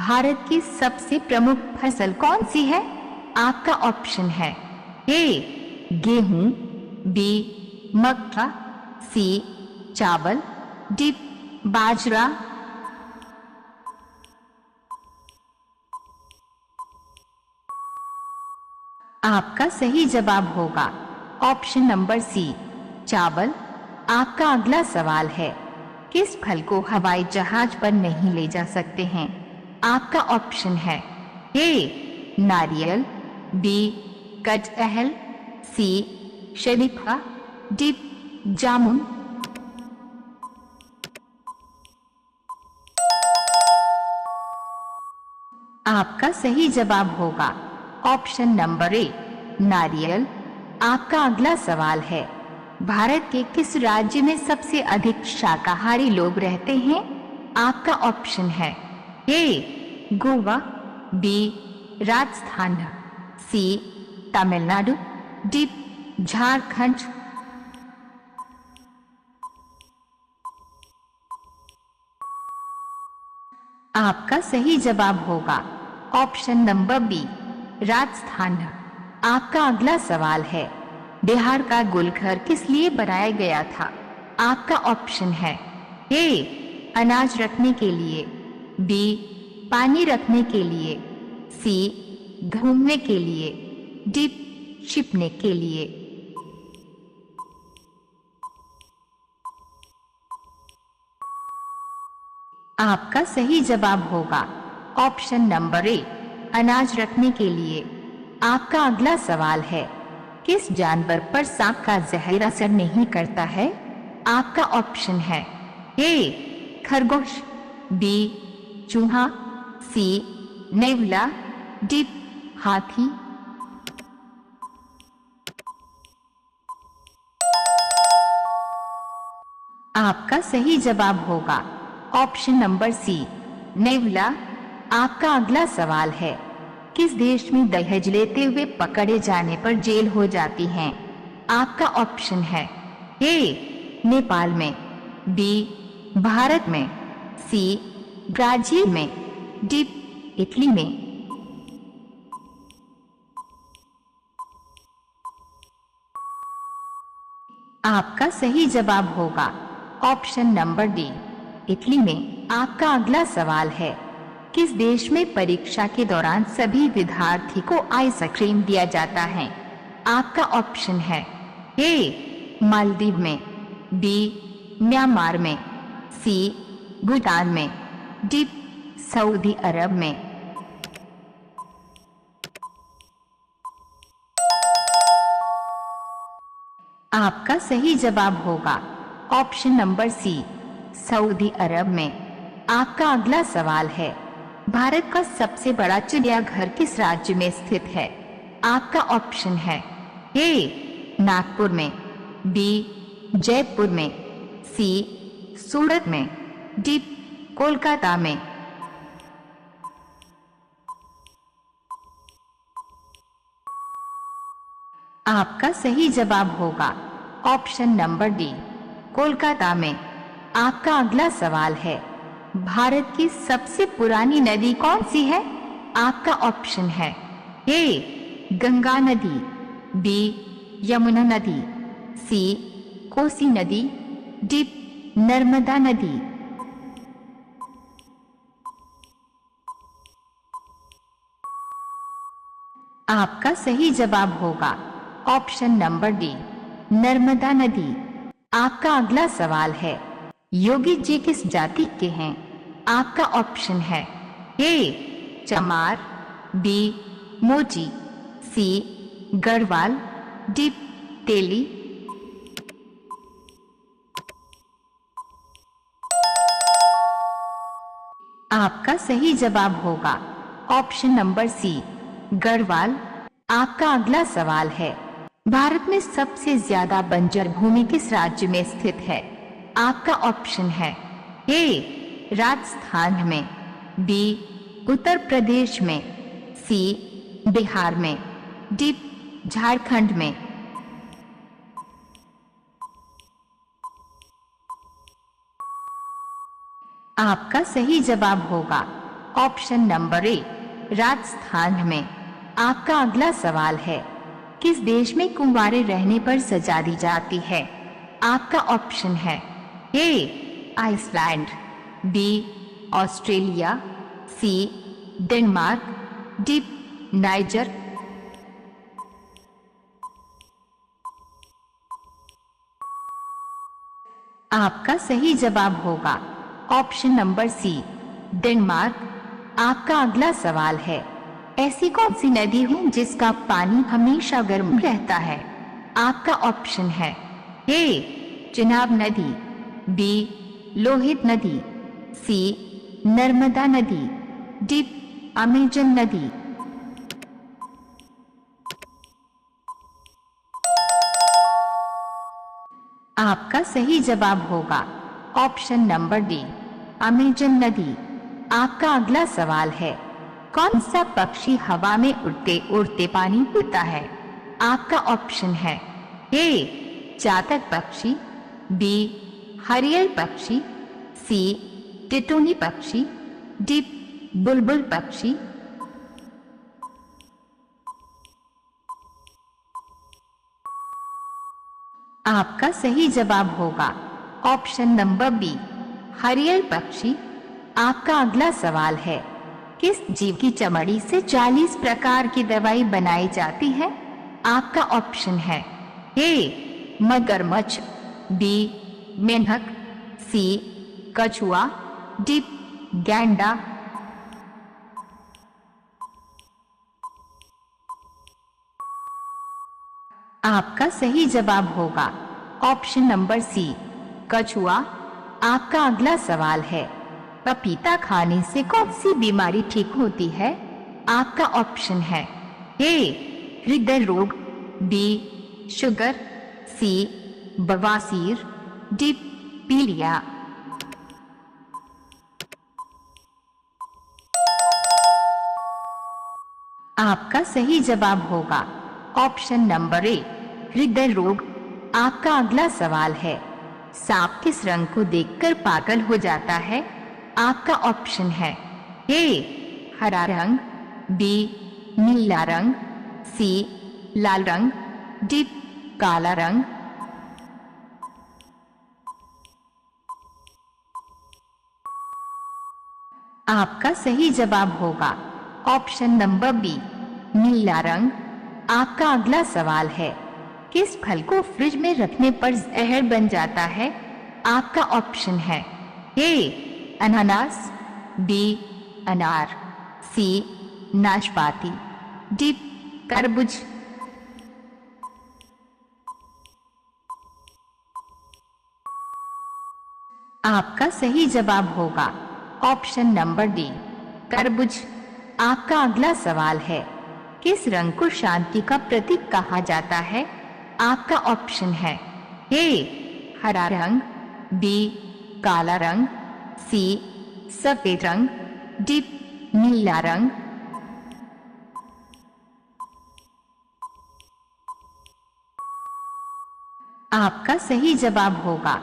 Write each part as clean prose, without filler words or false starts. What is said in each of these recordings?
भारत की सबसे प्रमुख फसल कौन सी है? आपका ऑप्शन है ए गेहूं, बी मक्का, सी चावल, डी बाजरा। आपका सही जवाब होगा ऑप्शन नंबर सी चावल। आपका अगला सवाल है, किस फल को हवाई जहाज पर नहीं ले जा सकते हैं? आपका ऑप्शन है ए नारियल, बी कटहल, सी शरीफा, डी जामुन। आपका सही जवाब होगा ऑप्शन नंबर ए नारियल। आपका अगला सवाल है, भारत के किस राज्य में सबसे अधिक शाकाहारी लोग रहते हैं? आपका ऑप्शन है ए गोवा, बी राजस्थान, सी तमिलनाडु, डी झारखंड। आपका सही जवाब होगा ऑप्शन नंबर बी राजस्थान। आपका अगला सवाल है, बिहार का गुलघर किस लिए बनाया गया था? आपका ऑप्शन है ए अनाज रखने के लिए, बी पानी रखने के लिए, सी घूमने के लिए, डी छिपने के लिए। आपका सही जवाब होगा ऑप्शन नंबर ए अनाज रखने के लिए। आपका अगला सवाल है, किस जानवर पर सांप का जहर असर नहीं करता है? आपका ऑप्शन है ए खरगोश, बी चूहा, सी नेवला, डी हाथी। आपका सही जवाब होगा ऑप्शन नंबर सी नेवला। आपका अगला सवाल है, किस देश में दहेज लेते हुए पकड़े जाने पर जेल हो जाती है? आपका ऑप्शन है ए नेपाल में, बी भारत में, सी ब्राजील में, डी इटली में। आपका सही जवाब होगा ऑप्शन नंबर डी इटली में। आपका अगला सवाल है, किस देश में परीक्षा के दौरान सभी विद्यार्थी को आइसक्रीम दिया जाता है? आपका ऑप्शन है ए मालदीव में, बी म्यांमार में, सी भूटान में, डी सऊदी अरब में। आपका सही जवाब होगा ऑप्शन नंबर सी सऊदी अरब में। आपका अगला सवाल है, भारत का सबसे बड़ा चिड़ियाघर किस राज्य में स्थित है? आपका ऑप्शन है ए नागपुर में, बी जयपुर में, सी सूरत में, डी कोलकाता में। आपका सही जवाब होगा ऑप्शन नंबर डी कोलकाता में। आपका अगला सवाल है, भारत की सबसे पुरानी नदी कौन सी है? आपका ऑप्शन है ए गंगा नदी, बी यमुना नदी, सी कोसी नदी, डी नर्मदा नदी। आपका सही जवाब होगा ऑप्शन नंबर डी नर्मदा नदी। आपका अगला सवाल है, योगी जी किस जाति के हैं? आपका ऑप्शन है ए चमार, बी मोची, सी गढ़वाल, डी तेली। आपका सही जवाब होगा ऑप्शन नंबर सी गढ़वाल। आपका अगला सवाल है, भारत में सबसे ज्यादा बंजर भूमि किस राज्य में स्थित है? आपका ऑप्शन है ए राजस्थान में, बी उत्तर प्रदेश में, सी बिहार में, डी झारखंड में। आपका सही जवाब होगा ऑप्शन नंबर ए राजस्थान में। आपका अगला सवाल है, किस देश में कुंवारे रहने पर सजा दी जाती है? आपका ऑप्शन है A Iceland, B Australia, C Denmark, D Niger. आपका सही जवाब होगा ऑप्शन नंबर सी डेनमार्क। आपका अगला सवाल है, ऐसी कौन सी नदी है जिसका पानी हमेशा गर्म रहता है? आपका ऑप्शन है ए चिनाब नदी, बी लोहित नदी, सी नर्मदा नदी, डी अमेजन नदी। आपका सही जवाब होगा ऑप्शन नंबर डी अमेजन नदी। आपका अगला सवाल है, कौन सा पक्षी हवा में उड़ते उड़ते पानी पीता है? आपका ऑप्शन है ए चातक पक्षी, बी हरियल पक्षी, सी टिटोनी पक्षी, डी बुलबुल पक्षी। आपका सही जवाब होगा ऑप्शन नंबर बी हरियल पक्षी। आपका अगला सवाल है, किस जीव की चमड़ी से 40 प्रकार की दवाई बनाई जाती है? आपका ऑप्शन है ए मगरमच्छ, बी मेंढक, सी कछुआ, डी गैंडा। आपका सही जवाब होगा ऑप्शन नंबर सी कछुआ। आपका अगला सवाल है, पपीता खाने से कौन सी बीमारी ठीक होती है? आपका ऑप्शन है ए हृदय रोग, बी शुगर, सी बवासीर, डी पीलिया। आपका सही जवाब होगा ऑप्शन नंबर ए हृदय रोग। आपका अगला सवाल है, सांप किस रंग को देखकर पागल हो जाता है? आपका ऑप्शन है ए हरा रंग, बी नीला रंग, सी लाल रंग, डी काला रंग। आपका सही जवाब होगा ऑप्शन नंबर बी नीला रंग। आपका अगला सवाल है, किस फल को फ्रिज में रखने पर जहर बन जाता है? आपका ऑप्शन है ए अनानास, बी अनार, सी नाशपाती, डी तरबूज। आपका सही जवाब होगा ऑप्शन नंबर डी तरबूज। आपका अगला सवाल है, किस रंग को शांति का प्रतीक कहा जाता है? आपका ऑप्शन है ए हरा रंग, बी काला रंग, सी सफेद रंग, डी नीला रंग। आपका सही जवाब होगा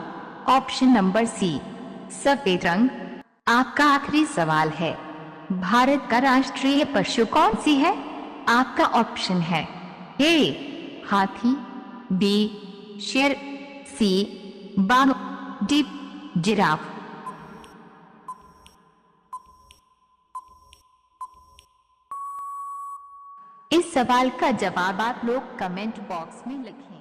ऑप्शन नंबर सी सफेद रंग। आपका आखिरी सवाल है, भारत का राष्ट्रीय पशु कौन सी है? आपका ऑप्शन है ए हाथी, बी शेर, सी बाघ, डी जिराफ। इस सवाल का जवाब आप लोग कमेंट बॉक्स में लिखें।